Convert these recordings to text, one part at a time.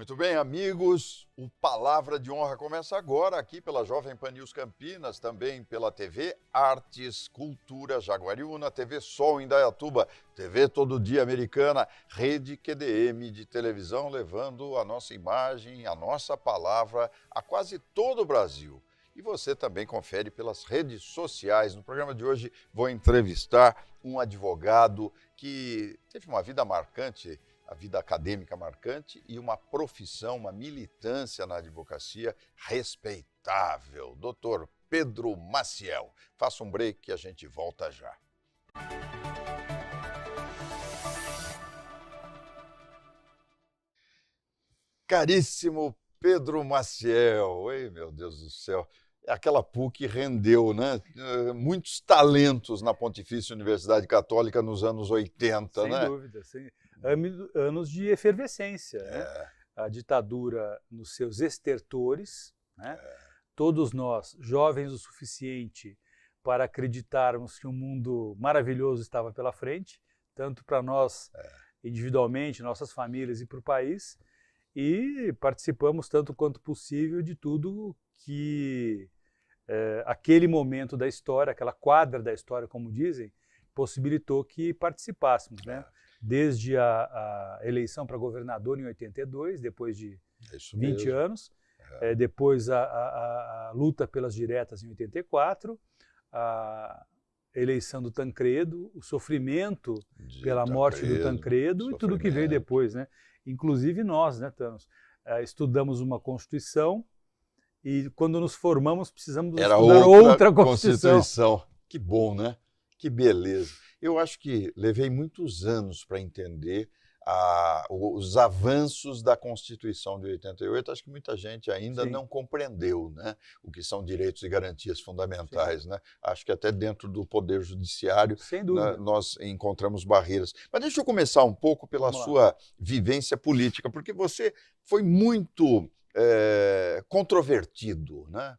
Muito bem, amigos, o Palavra de Honra começa agora aqui pela Jovem Pan News Campinas, também pela TV Artes, Cultura Jaguariúna, TV Sol Indaiatuba, TV Todo Dia Americana, Rede QDM de televisão, levando a nossa imagem, a nossa palavra a quase todo o Brasil. E você também confere pelas redes sociais. No programa de hoje vou entrevistar um advogado que teve uma vida marcante, a vida acadêmica marcante e uma profissão, uma militância na advocacia respeitável. Dr. Pedro Maciel. Faça um break que a gente volta já. Caríssimo Pedro Maciel, oi meu Deus do céu, aquela PUC rendeu, né? Muitos talentos na Pontifícia Universidade Católica nos anos 80, Sem né? dúvida, anos de efervescência, né? A ditadura nos seus estertores, né? Todos nós, jovens o suficiente para acreditarmos que um mundo maravilhoso estava pela frente, tanto para nós individualmente, nossas famílias e para o país, e participamos tanto quanto possível de tudo que aquele momento da história, aquela quadra da história, como dizem, possibilitou que participássemos, né? Desde a eleição para governador em 82, depois de 20 anos, depois a luta pelas diretas em 84, a eleição do Tancredo, o sofrimento pela morte do Tancredo e tudo que veio depois, né? Inclusive nós, né, Thanos? Estudamos uma Constituição e quando nos formamos precisamos estudar outra Constituição. Que bom, né? Que beleza. Eu acho que levei muitos anos para entender os avanços da Constituição de 88. Acho que muita gente ainda não compreendeu, né, o que são direitos e garantias fundamentais. Né? Acho que até dentro do Poder Judiciário nós encontramos barreiras. Mas deixa eu começar um pouco pela sua vivência política, porque você foi muito controvertido, né?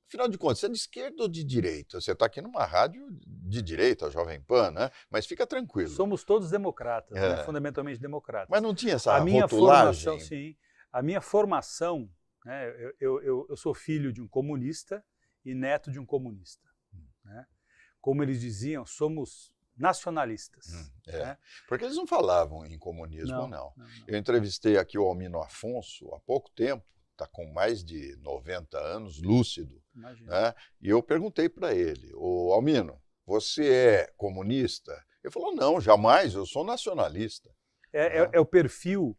Afinal de contas, você é de esquerda ou de direita? Você está aqui numa rádio de direita, a Jovem Pan, né? Mas fica tranquilo. Somos todos democratas, né? Fundamentalmente democratas. Mas não tinha essa minha rotulagem? Formação, sim. A minha formação, né? Eu sou filho de um comunista e neto de um comunista. Né? Como eles diziam, somos nacionalistas. Né? Porque eles não falavam em comunismo, não. Eu entrevistei aqui o Almino Afonso há pouco tempo, está com mais de 90 anos, lúcido. Né? E eu perguntei para ele, ô Almino, você é comunista? Ele falou, não, jamais, eu sou nacionalista. É o perfil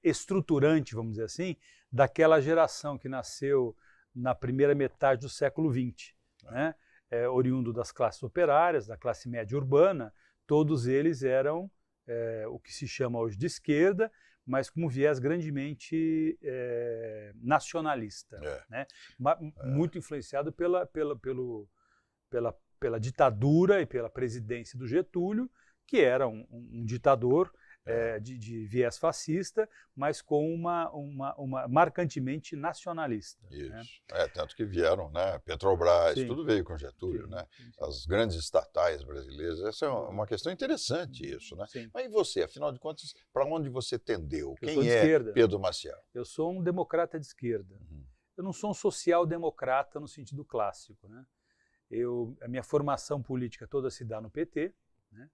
estruturante, vamos dizer assim, daquela geração que nasceu na primeira metade do século XX. Né? Oriundo das classes operárias, da classe média urbana, todos eles eram o que se chama hoje de esquerda, mas com um viés grandemente nacionalista, né? Muito influenciado pela ditadura e pela presidência do Getúlio, que era um ditador de viés fascista, mas com uma marcantemente nacionalista. Isso, né? Tanto que vieram, né? Petrobras, tudo veio com Getúlio, né? As grandes estatais brasileiras, essa é uma questão interessante isso, né? Mas e você, afinal de contas, para onde você tendeu? Quem é Pedro Maciel? Eu sou um democrata de esquerda. Eu não sou um social-democrata no sentido clássico, né? A minha formação política toda se dá no PT, né?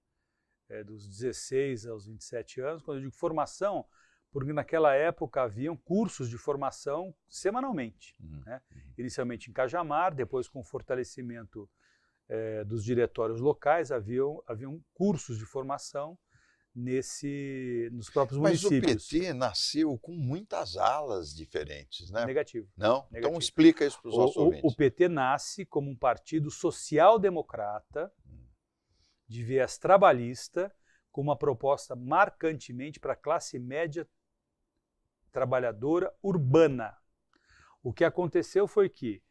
Dos 16 aos 27 anos. Quando eu digo formação, porque naquela época haviam cursos de formação semanalmente. Né? Inicialmente em Cajamar, depois com o fortalecimento dos diretórios locais, haviam cursos de formação nos próprios municípios. Mas o PT nasceu com muitas alas diferentes, né? Negativo. Não? Negativo. Então explica isso para os nossos ouvintes. O PT nasce como um partido social-democrata, de viés trabalhista, com uma proposta marcantemente para a classe média trabalhadora urbana. O que aconteceu foi que,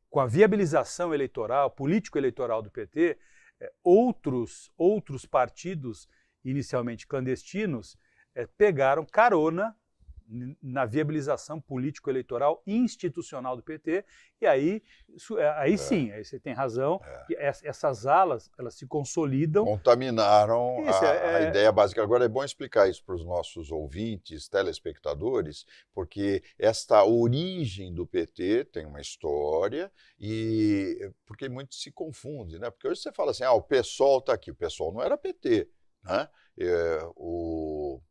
com a viabilização eleitoral, político-eleitoral do PT, outros partidos, inicialmente clandestinos, pegaram carona na viabilização político-eleitoral institucional do PT, e aí sim, aí você tem razão, que essas alas, elas se consolidam. Contaminaram a ideia básica. Agora é bom explicar isso para os nossos ouvintes, telespectadores, porque esta origem do PT tem uma história, e porque muito se confunde, né? Porque hoje você fala assim, o PSOL está aqui, o PSOL não era PT, né?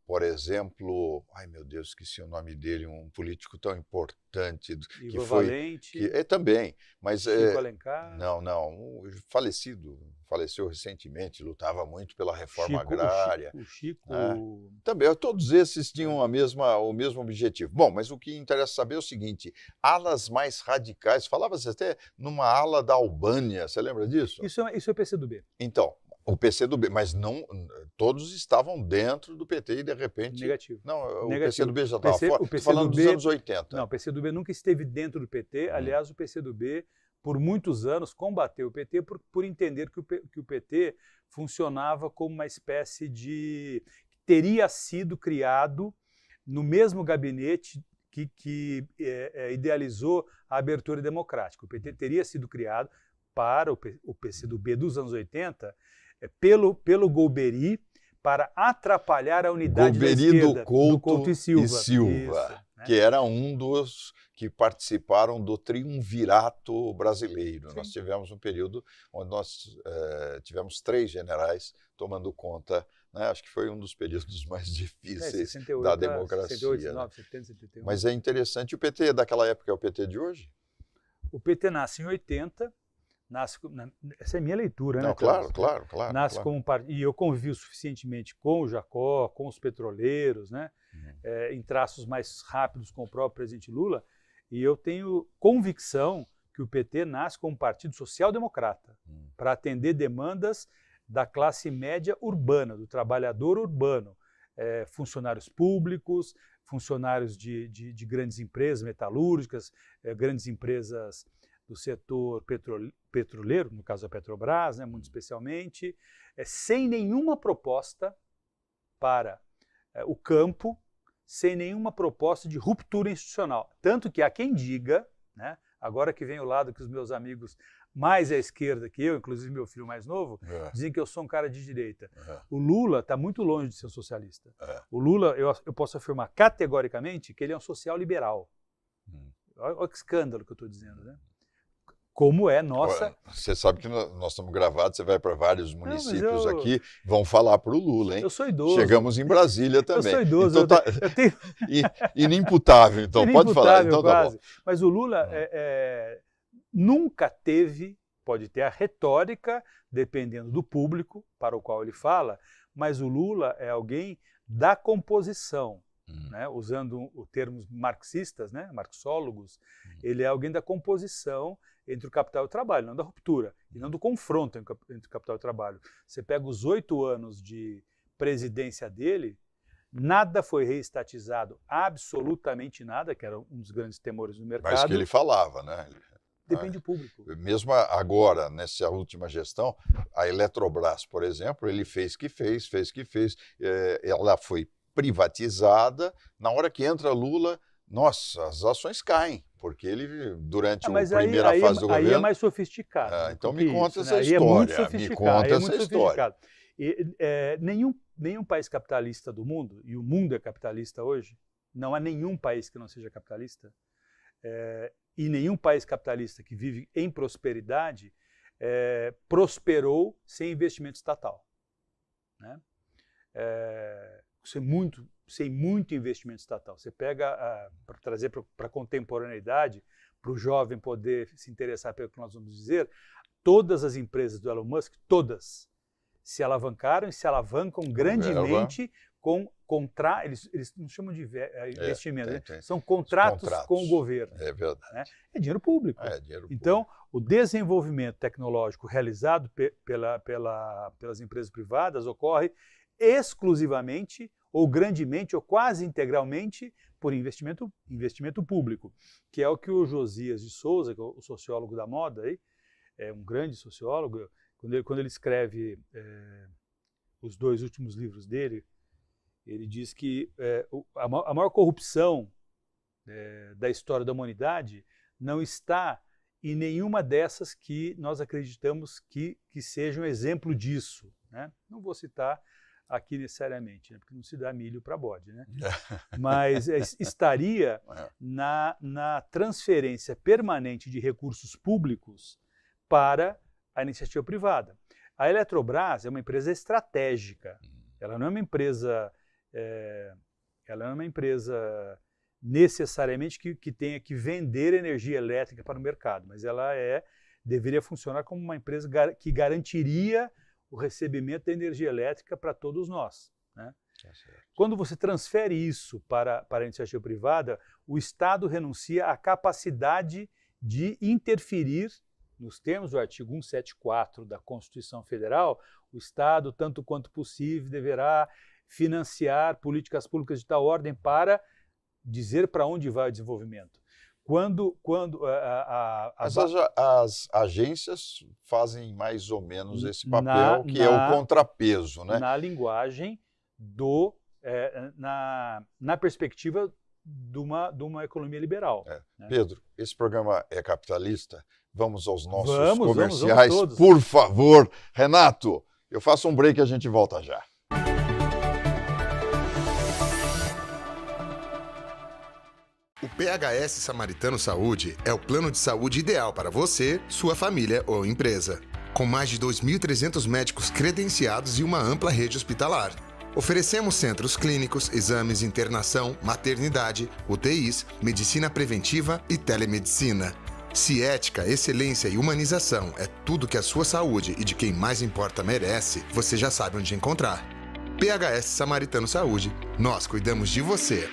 Por exemplo, ai meu Deus, esqueci o nome dele, um político tão importante que Ivo foi Valente, também, mas Chico Alencar. faleceu recentemente, lutava muito pela reforma agrária. O Chico. Também, todos esses tinham o mesmo objetivo. Bom, mas o que interessa saber é o seguinte: alas mais radicais, falava-se até numa ala da Albânia, você lembra disso? Isso é PCdoB. Então, o PCdoB, mas não todos estavam dentro do PT e de repente... Negativo. Não, Negativo. o PCdoB já estava fora. Estou falando dos anos 80. Não, o PCdoB nunca esteve dentro do PT. Aliás, o PCdoB, por muitos anos, combateu o PT por entender que o PT funcionava como uma espécie de... teria sido criado no mesmo gabinete que idealizou a abertura democrática. O PT teria sido criado para o PCdoB dos anos 80 pelo Golbery, para atrapalhar a unidade da esquerda, do Couto e Silva, Isso, né? Que era um dos que participaram do triunvirato brasileiro. Sim. Nós tivemos um período onde nós tivemos 3 generais tomando conta, né? Acho que foi um dos períodos mais difíceis 68, da democracia. 68, 69, 70, 71. Mas é interessante, o PT daquela época é o PT de hoje? O PT nasce em 80, essa é a minha leitura, não, né? Claro. Nasce como um partido, e eu convivi suficientemente com o Jacó, com os petroleiros, né? Em traços mais rápidos com o próprio presidente Lula, e eu tenho convicção que o PT nasce como um partido social-democrata, para atender demandas da classe média urbana, do trabalhador urbano, funcionários públicos, funcionários de grandes empresas metalúrgicas, grandes empresas do setor petroleiro, no caso a Petrobras, né, muito especialmente, sem nenhuma proposta para o campo, sem nenhuma proposta de ruptura institucional. Tanto que há quem diga, né, agora que vem o lado que os meus amigos mais à esquerda que eu, inclusive meu filho mais novo, dizem que eu sou um cara de direita. O Lula está muito longe de ser um socialista. O Lula, eu posso afirmar categoricamente que ele é um social-liberal. Olha que escândalo que eu estou dizendo, né? Como é nossa... Você sabe que nós estamos gravados, você vai para vários municípios aqui, vão falar para o Lula, hein? Eu sou idoso. Chegamos em Brasília também. Eu sou idoso. Então eu tenho... Inimputável, então, pode falar. Então, quase. Tá bom. Mas o Lula nunca teve, pode ter a retórica, dependendo do público para o qual ele fala, mas o Lula é alguém da composição. Né? Usando os termos marxistas, né? Marxólogos, ele é alguém da composição entre o capital e o trabalho, não da ruptura, e não do confronto entre o capital e o trabalho. Você pega os 8 anos de presidência dele, nada foi reestatizado, absolutamente nada, que era um dos grandes temores do mercado. Mas que ele falava, né? Depende do público. Mesmo agora, nessa última gestão, a Eletrobras, por exemplo, ele fez que fez, ela foi privatizada, na hora que entra Lula, nossa, as ações caem, porque ele, durante a primeira fase do governo... Aí é mais sofisticado. Então me conta essa história. É muito sofisticado. Nenhum país capitalista do mundo, e o mundo é capitalista hoje, não há nenhum país que não seja capitalista, e nenhum país capitalista que vive em prosperidade prosperou sem investimento estatal. Né? Sem muito investimento estatal. Você pega, para trazer para a contemporaneidade, para o jovem poder se interessar pelo que nós vamos dizer, todas as empresas do Elon Musk, todas, se alavancaram e se alavancam grandemente com eles não chamam de investimento, são contratos com o governo. É verdade. Né? É dinheiro público. Então, o desenvolvimento tecnológico realizado pelas empresas privadas ocorre exclusivamente, ou grandemente, ou quase integralmente, por investimento público, que é o que o Josias de Souza, que é o sociólogo da moda, é um grande sociólogo, quando ele escreve os 2 últimos livros dele, Ele diz que a maior corrupção da história da humanidade não está em nenhuma dessas que nós acreditamos que seja um exemplo disso, né? Não vou citar aqui necessariamente, né? Porque não se dá milho para bode, né? Mas estaria na transferência permanente de recursos públicos para a iniciativa privada. A Eletrobras é uma empresa estratégica. Ela não é uma empresa, necessariamente que tenha que vender energia elétrica para o mercado, mas ela deveria funcionar como uma empresa que garantiria o recebimento da energia elétrica para todos nós, né? Quando você transfere isso para a iniciativa privada, o Estado renuncia à capacidade de interferir. Nos termos do artigo 174 da Constituição Federal, o Estado, tanto quanto possível, deverá financiar políticas públicas de tal ordem para dizer para onde vai o desenvolvimento. Mas as agências fazem mais ou menos esse papel, que é o contrapeso, né? Na linguagem na perspectiva de uma economia liberal. Né? Pedro, esse programa é capitalista? Vamos aos nossos comerciais, vamos todos. Por favor. Renato, eu faço um break e a gente volta já. O PHS Samaritano Saúde é o plano de saúde ideal para você, sua família ou empresa. Com mais de 2.300 médicos credenciados e uma ampla rede hospitalar. Oferecemos centros clínicos, exames, internação, maternidade, UTIs, medicina preventiva e telemedicina. Se ética, excelência e humanização é tudo que a sua saúde e de quem mais importa merece, você já sabe onde encontrar. PHS Samaritano Saúde, nós cuidamos de você.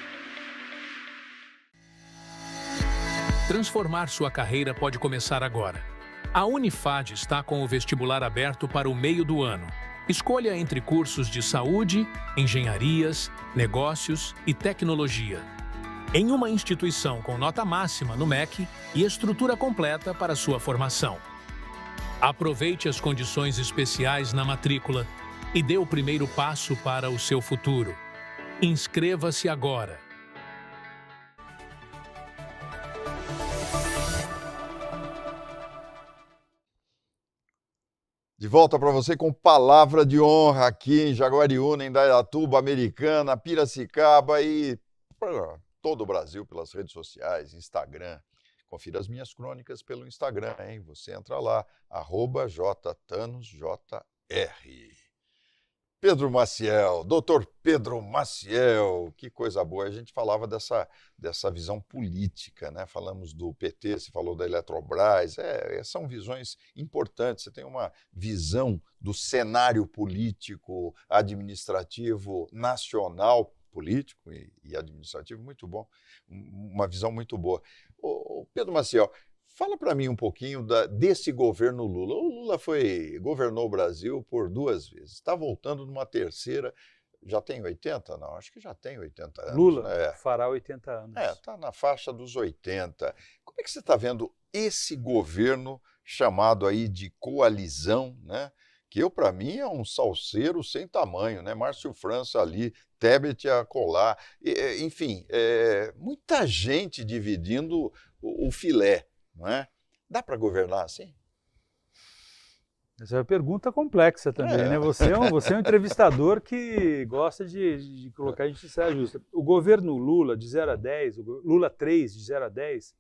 Transformar sua carreira pode começar agora. A Unifad está com o vestibular aberto para o meio do ano. Escolha entre cursos de saúde, engenharias, negócios e tecnologia. Em uma instituição com nota máxima no MEC e estrutura completa para sua formação. Aproveite as condições especiais na matrícula e dê o primeiro passo para o seu futuro. Inscreva-se agora. De volta para você com palavra de honra aqui em Jaguariúna, em Indaiatuba, Americana, Piracicaba e todo o Brasil pelas redes sociais, Instagram. Confira as minhas crônicas pelo Instagram, hein? Você entra lá, @jtanosjr. Pedro Maciel, doutor Pedro Maciel, que coisa boa. A gente falava dessa visão política, né? Falamos do PT, você falou da Eletrobras, são visões importantes. Você tem uma visão do cenário político, administrativo, nacional, político e administrativo muito bom, uma visão muito boa. Pedro Maciel, fala para mim um pouquinho desse governo Lula. O Lula governou o Brasil por 2 vezes. Está voltando numa terceira. Já tem 80? Não, acho que já tem 80 anos. Lula né? fará 80 anos. Está na faixa dos 80. Como é que você está vendo esse governo chamado aí de coalizão, né? Que para mim é um salseiro sem tamanho, né? Márcio França ali, Tebet a colar. Enfim, muita gente dividindo o filé. Não é? Dá para governar assim? Essa é uma pergunta complexa também, né? Você é um entrevistador que gosta de colocar a gente em saia justa. O governo Lula, de 0 a 10, Lula 3, de 0 a 10,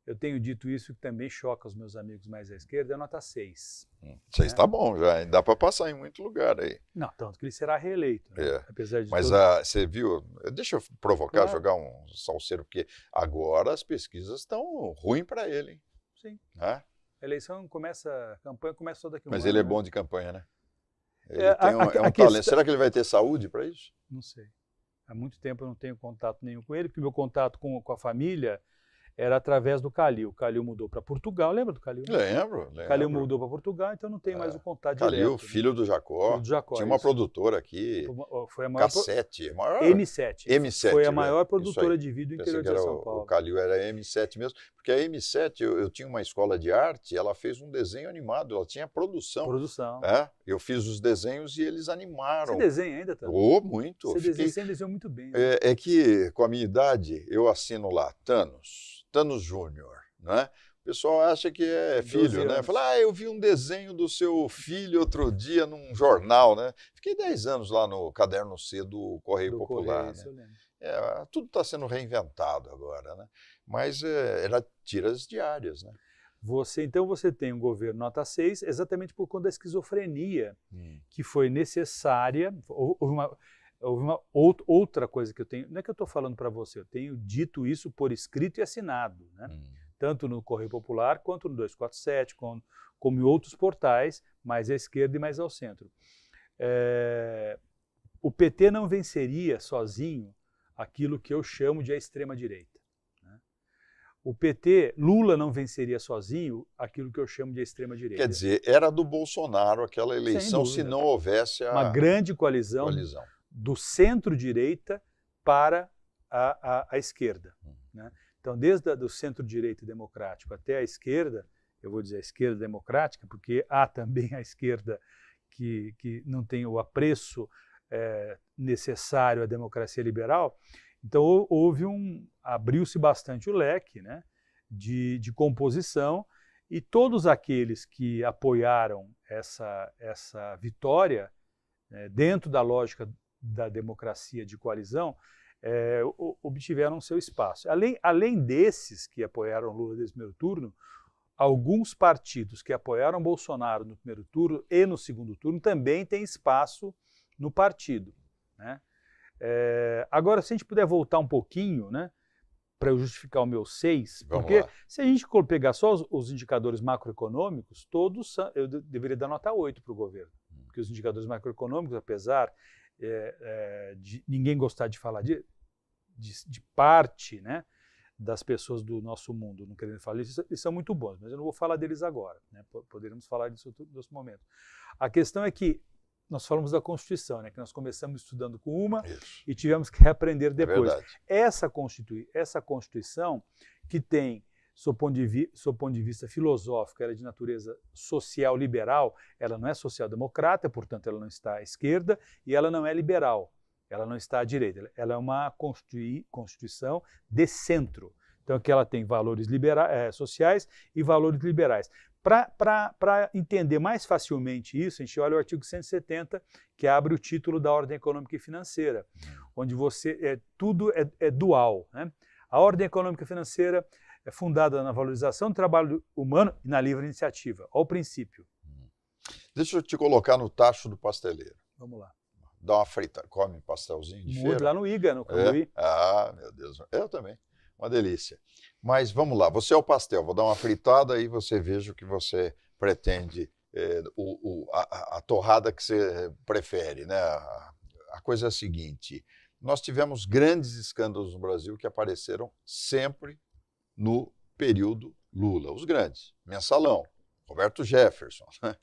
eu tenho dito isso que também choca os meus amigos mais à esquerda, é nota 6. 6 está bom já, dá para passar em muito lugar aí. Não, tanto que ele será reeleito. Né? Apesar de Mas você viu, deixa eu provocar, jogar um salseiro, porque agora as pesquisas estão ruins para ele, hein? Sim. A eleição a campanha começa só daqui a um ano. Mas ele é bom de campanha, né? Ele tem um talento. Será que ele vai ter saúde para isso? Não sei. Há muito tempo eu não tenho contato nenhum com ele, porque o meu contato com a família era através do Calil. O Calil mudou para Portugal, lembra do Calil? Lembro. O Calil mudou para Portugal, então não tem mais o contato Calil, direto. Filho do Jacó. Filho do Jacó. Tinha uma produtora aqui, foi a maior Cassete. M7. Foi a maior produtora de vídeo do interior de São Paulo. O Calil era M7 mesmo, porque a M7, eu tinha uma escola de arte, ela fez um desenho animado, ela tinha produção. Eu fiz os desenhos e eles animaram. Você desenha ainda, tá? Muito. Você desenha muito bem. Né? É que, com a minha idade, eu assino lá Thanos Júnior, né? O pessoal acha que é filho, né? Fala, eu vi um desenho do seu filho outro dia num jornal, né? Fiquei 10 anos lá no Caderno C do Correio Popular. Correio, né? Tudo está sendo reinventado agora, né? Mas era tiras diárias, né? Então você tem um governo nota 6 exatamente por conta da esquizofrenia que foi necessária. Houve uma outra coisa que eu tenho, não é que eu estou falando para você, eu tenho dito isso por escrito e assinado, né? Tanto no Correio Popular quanto no 247, como em outros portais, mais à esquerda e mais ao centro. O PT não venceria sozinho aquilo que eu chamo de a extrema-direita. O PT, Lula não venceria sozinho aquilo que eu chamo de extrema-direita. Quer dizer, era do Bolsonaro aquela eleição se não houvesse uma grande coalizão do centro-direita para a esquerda. Né? Então, desde o centro-direita democrático até a esquerda, eu vou dizer a esquerda democrática, porque há também a esquerda que não tem o apreço necessário à democracia liberal. Então, abriu-se bastante o leque, né, de composição, e todos aqueles que apoiaram essa vitória, dentro da lógica da democracia de coalizão, obtiveram seu espaço. Além desses que apoiaram Lula desde o primeiro turno, alguns partidos que apoiaram Bolsonaro no primeiro turno e no segundo turno também têm espaço no partido, né? Agora, se a gente puder voltar um pouquinho, né, para eu justificar o meu 6, porque se a gente pegar só os indicadores macroeconômicos, todos eu deveria dar nota 8 para o governo, porque os indicadores macroeconômicos, apesar de ninguém gostar de falar de parte, né, das pessoas do nosso mundo, não querendo falar isso, eles são muito bons, mas eu não vou falar deles agora, né, poderíamos falar disso em outro momento. A questão é que nós falamos da Constituição, né, que nós começamos estudando com uma e tivemos que reaprender depois. Essa Constituição, que tem, sob ponto de vista filosófico, ela é de natureza social liberal, ela não é social-democrata, portanto ela não está à esquerda, e ela não é liberal, ela não está à direita. Ela é uma Constituição de centro. Então, que ela tem valores sociais e valores liberais. Para entender mais facilmente isso, a gente olha o artigo 170, que abre o título da ordem econômica e financeira, onde tudo é dual. Né? A ordem econômica e financeira é fundada na valorização do trabalho humano e na livre iniciativa. Olha o princípio. Deixa eu te colocar no tacho do pasteleiro. Vamos lá. Dá uma frita, come pastelzinho de feira. Lá no IGA, no Cambuí. Meu Deus. Eu também. Uma delícia. Mas vamos lá, você é o pastel, vou dar uma fritada e você veja o que você pretende, a torrada que você prefere, né? A coisa é a seguinte, nós tivemos grandes escândalos no Brasil que apareceram sempre no período Lula, os grandes, Mensalão, Roberto Jefferson, né?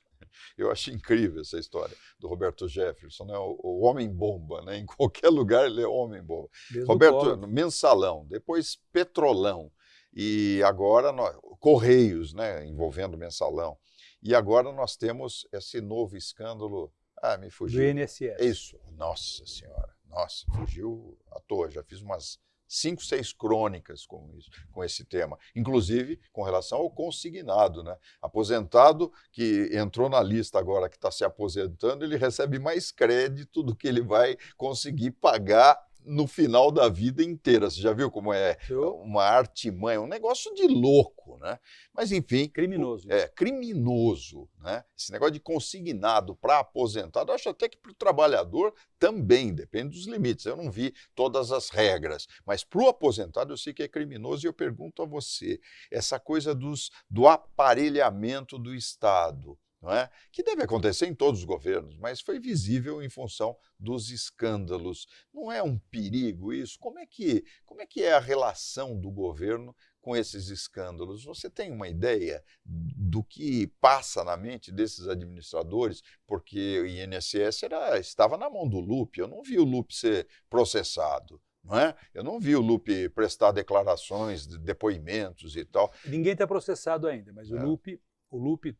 Eu acho incrível essa história do Roberto Jefferson, né? O homem-bomba, né? Em qualquer lugar ele é homem-bomba. Roberto, Mensalão, depois Petrolão, e agora Correios, né? Envolvendo Mensalão. E agora nós temos esse novo escândalo. Me fugiu. Do INSS. Isso, nossa senhora, nossa, fugiu à toa, já fiz umas 5, 6 crônicas com esse tema, inclusive com relação ao consignado, né? Aposentado que entrou na lista agora que está se aposentando, ele recebe mais crédito do que ele vai conseguir pagar no final da vida inteira. Você já viu como é uma artimanha, um negócio de louco, né? Mas enfim... Criminoso. Criminoso, né? Esse negócio de consignado para aposentado, eu acho até que para o trabalhador também, depende dos limites. Eu não vi todas as regras, mas para o aposentado eu sei que é criminoso e eu pergunto a você, essa coisa do aparelhamento do Estado, não é? Que deve acontecer em todos os governos, mas foi visível em função dos escândalos. Não é um perigo isso? Como é que é a relação do governo com esses escândalos? Você tem uma ideia do que passa na mente desses administradores? Porque o INSS estava na mão do Lupe, eu não vi o Lupe ser processado. Não é? Eu não vi o Lupe prestar declarações, depoimentos e tal. Ninguém está processado ainda, mas o Lupe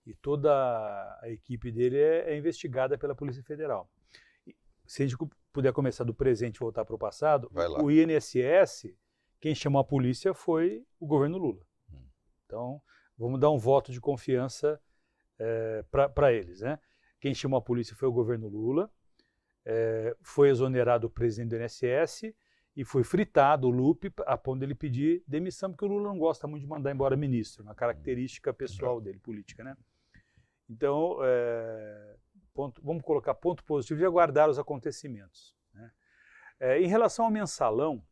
E toda a equipe dele é investigada pela Polícia Federal. Se a gente puder começar do presente e voltar para o passado, o INSS, quem chamou a polícia foi o governo Lula. Então, vamos dar um voto de confiança para eles, né? Quem chamou a polícia foi o governo Lula, foi exonerado o presidente do INSS e foi fritado o Lupe a ponto dele pedir demissão, porque o Lula não gosta muito de mandar embora ministro, uma característica pessoal dele, política, né? Então, vamos colocar ponto positivo e aguardar os acontecimentos, né? Em relação ao mensalão,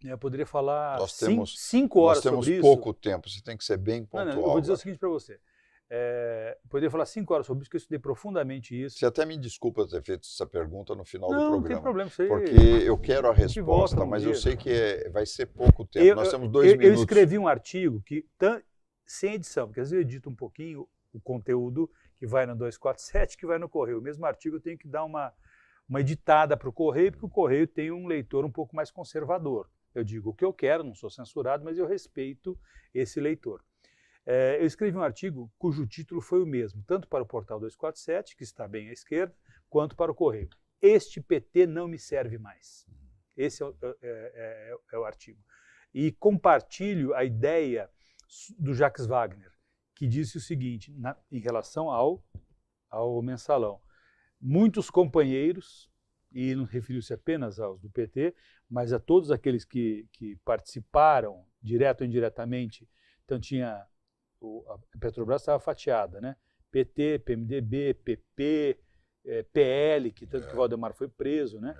eu poderia falar 5 horas sobre isso. Nós temos pouco tempo, você tem que ser bem pontual. Não, eu vou dizer o seguinte para você. Poderia falar 5 horas sobre isso, porque eu estudei profundamente isso. Você até me desculpa ter feito essa pergunta no final do programa. Não tem problema, isso aí. Porque eu quero a resposta, mas eu sei que vai ser pouco tempo. Nós temos 2 minutos. Eu escrevi um artigo sem edição, porque às vezes eu edito um pouquinho o conteúdo que vai no 247, que vai no Correio. O mesmo artigo eu tenho que dar uma editada para o Correio, porque o Correio tem um leitor um pouco mais conservador. Eu digo o que eu quero, não sou censurado, mas eu respeito esse leitor. Eu escrevi um artigo cujo título foi o mesmo, tanto para o portal 247, que está bem à esquerda, quanto para o Correio. Este PT não me serve mais. Esse é o artigo. E compartilho a ideia do Jacques Wagner, que disse o seguinte, em relação ao mensalão. Muitos companheiros, e não referiu-se apenas aos do PT, mas a todos aqueles que participaram, direto ou indiretamente, então tinha... A Petrobras estava fatiada, né? PT, PMDB, PP, PL, que tanto que o Valdemar foi preso, né?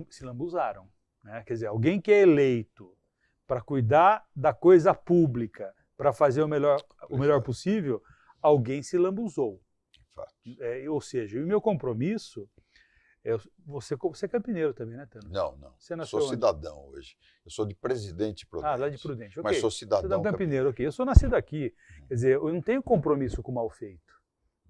Se lambuzaram, né? Quer dizer, alguém que é eleito para cuidar da coisa pública, para fazer o melhor possível, alguém se lambuzou. Ou seja, o meu compromisso... Você é campineiro também, né, Tano? Não. Eu sou cidadão hoje. Eu sou de Presidente Prudente. Lá de Prudente, ok. Mas sou cidadão campineiro, ok. Eu sou nascido aqui. Quer dizer, eu não tenho compromisso com o mal feito,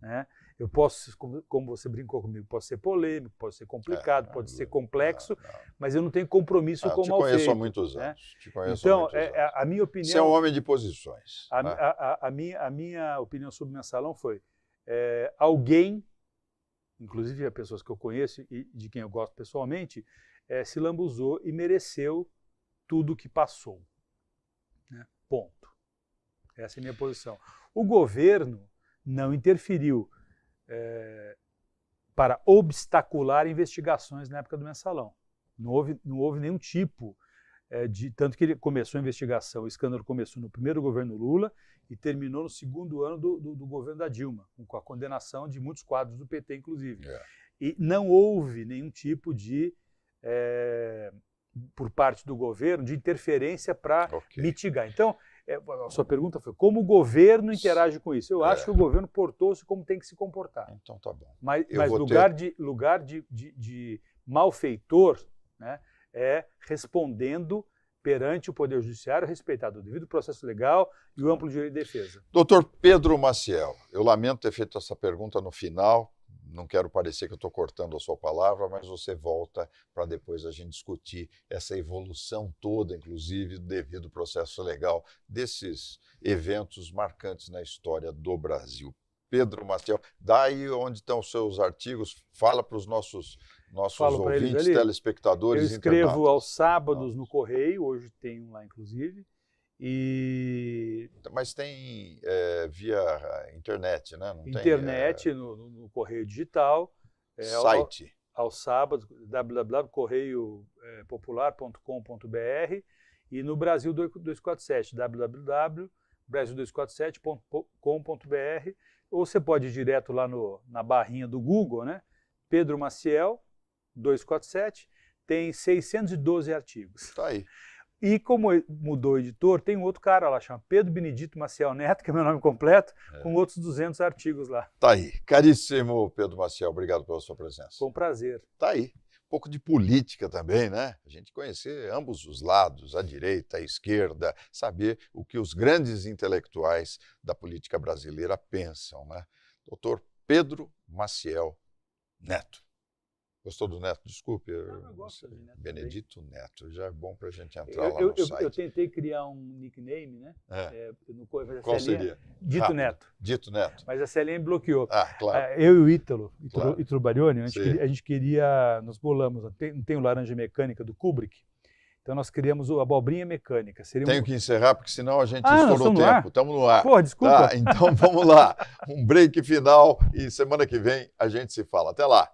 né? Eu posso, como você brincou comigo, posso ser polêmico, posso ser complicado, pode ser complexo, mas eu não tenho compromisso com o mal feito. Te conheço há muitos anos. Então, a minha opinião... Você é um homem de posições. A minha opinião sobre o mensalão foi alguém, inclusive as pessoas que eu conheço e de quem eu gosto pessoalmente, se lambuzou e mereceu tudo o que passou. Né? Ponto. Essa é a minha posição. O governo não interferiu para obstacular investigações na época do mensalão. Não houve nenhum tipo tanto que ele começou a investigação, o escândalo começou no primeiro governo Lula e terminou no segundo ano do governo da Dilma, com a condenação de muitos quadros do PT, inclusive. E não houve nenhum tipo de, por parte do governo, de interferência para mitigar. Então, a sua pergunta foi como o governo interage com isso. Eu acho que o governo portou-se como tem que se comportar. Então tá bom. Mas lugar de malfeitor, né, respondendo perante o Poder Judiciário, respeitado o devido processo legal e o amplo direito de defesa. Doutor Pedro Maciel, eu lamento ter feito essa pergunta no final, não quero parecer que eu estou cortando a sua palavra, mas você volta para depois a gente discutir essa evolução toda, inclusive, do devido processo legal desses eventos marcantes na história do Brasil. Pedro Maciel, daí onde estão os seus artigos, fala para os nossos ouvintes, telespectadores. Eu escrevo aos sábados no Correio, hoje tem um lá inclusive. Mas tem via internet, né? Não internet, tem, no Correio Digital. Site. Aos sábados, www.correiopopular.com.br e no Brasil 247, www.brasil247.com.br, ou você pode ir direto lá na barrinha do Google, né? Pedro Maciel, 247, tem 612 artigos. Está aí. E como mudou o editor, tem um outro cara lá, chama Pedro Benedito Maciel Neto, que é meu nome completo, com outros 200 artigos lá. Está aí. Caríssimo Pedro Maciel, obrigado pela sua presença. Foi um prazer. Está aí. Um pouco de política também, né? A gente conhecer ambos os lados, a direita, a esquerda, saber o que os grandes intelectuais da política brasileira pensam, né? Doutor Pedro Maciel Neto. Gostou do Neto? Desculpe. Eu gosto de Neto Benedito Neto. Já é bom para a gente entrar lá no site. Eu tentei criar um nickname, né? Qual seria? Dito Neto. Dito Neto. Mas a CLM bloqueou. Claro. Eu e o Ítalo, Claro. Ítalo Barioni, a gente queria, nós bolamos, tem o Laranja Mecânica do Kubrick, então nós criamos o Abobrinha Mecânica. Tenho que encerrar, porque senão a gente estourou o tempo. Estamos no ar. Pô, desculpa. Tá, então vamos lá. Um break final e semana que vem a gente se fala. Até lá.